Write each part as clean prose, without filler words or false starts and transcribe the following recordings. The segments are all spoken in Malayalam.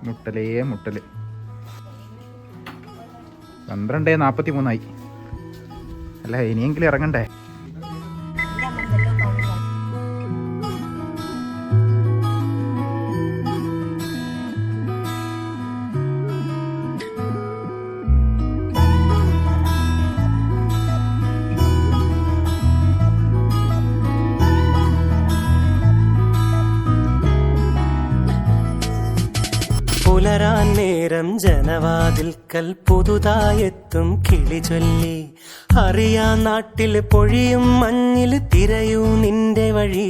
മുട്ടലേ മുട്ടല്. 12:43 അല്ല, ഇനിയെങ്കിലും ഇറങ്ങണ്ടേ? പുലരാൻ നേരം ജനവാതിൽക്കൽ പുതുതായെത്തും കിളി ചൊല്ലി, അറിയാ നാട്ടിൽ പൊഴിയും മഞ്ഞിൽ തിരയൂ നിന്റെ വഴി.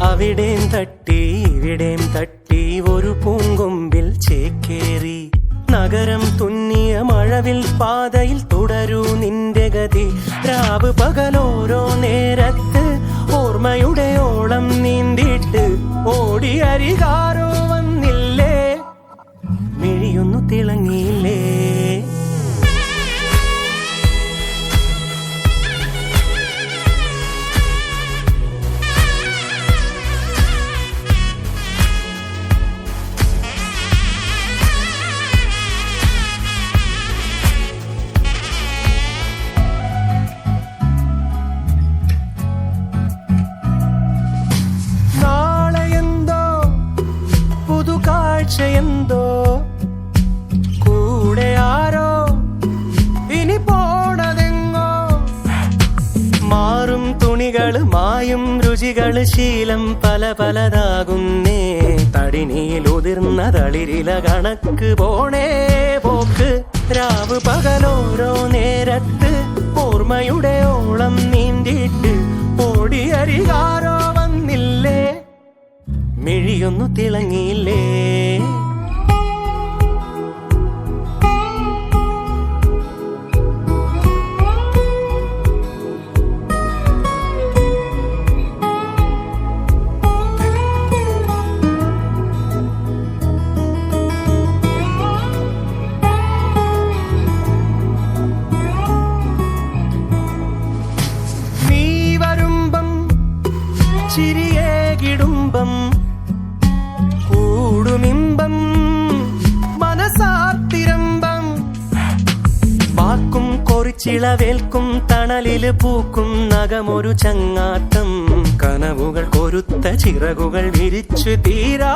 അവിടേം തട്ടി ഇവിടേം തട്ടി ഒരു പൂങ്കൊമ്പിൽ ചേക്കേറി, നഗരം തുന്നിയ മഴവിൽ പാതയിൽ തുടരൂ നിന്റെ ഗതി. രാവ് പകലോരോ നേരത്ത് ഓർമ്മയുടെ ഓളം നീന്തിയിട്ട് ഓടി അരികാരോ വന്നില്ലേ, മിഴിയൊന്നു തിളങ്ങിയില്ലേ. എന്തോ കൂടെ ആരോ ഇനി പോണതെങ്ങോ, മാറും തുണികള് മായും രുചികള് ശീലം പല പലതാകുന്നേ. തടിനിയിൽ ഉതിർന്ന തളിരില കണക്ക് പോണേ പോക്ക്. രാവ് പകലോരോ നേരത്ത് ഓർമ്മയുടെ ഓളം നീന്തിയിട്ട് ഓടി അരികാരോ വന്നില്ലേ, മിഴിയൊന്നു തിളങ്ങിയില്ലേ. നീ വരുമ്പം ചിരിയേകിടുമ്പം കൂടുമിമ്പം മനസാത്തിരമ്പം, വാക്കും കൊറിച്ചിളവേൽക്കും തണലില് പൂക്കും നഖമൊരു ചങ്ങാത്തം. കനവുകൾ കൊരുത്ത ചിറകുകൾ വിരിച്ചു തീരാ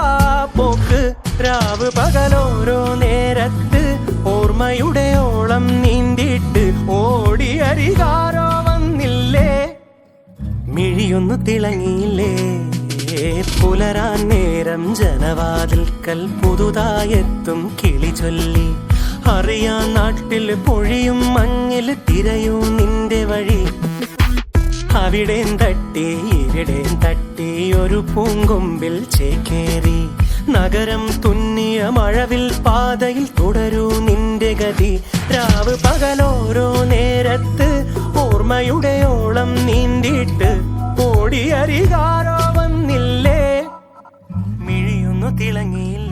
പോക്ക്. രാവ് പകലോരോ നേരത്ത് ഓർമ്മയുടെ ഓളം നീന്തിയിട്ട് ഓടി അരികാരോ വന്നില്ലേ, മിഴിയൊന്നു തിളങ്ങിയില്ലേ. പുലരാൻ നേരം ജനവാതിൽക്കൽ പുതുതായെത്തും കിളി ചൊല്ലി, അറിയാ നാട്ടിൽ പൊഴിയും മഞ്ഞിൽ തിരയൂ നിന്റെ വഴി. അവിടേം തട്ടി ഇവിടേം തട്ടി ഒരു പൂങ്കൊമ്പിൽ ചേക്കേറി, നഗരം തുന്നിയ മഴവിൽ പാതയിൽ തുടരൂ നിന്റെ ഗതി. രാവ് പകലോരോ നേരത്ത് ഓർമ്മയുടെ ഓളം നീന്തിയിട്ട് ഓടി അരികാരോ വന്നില്ലേ, മിഴിയൊന്നു തിളങ്ങിയില്ല.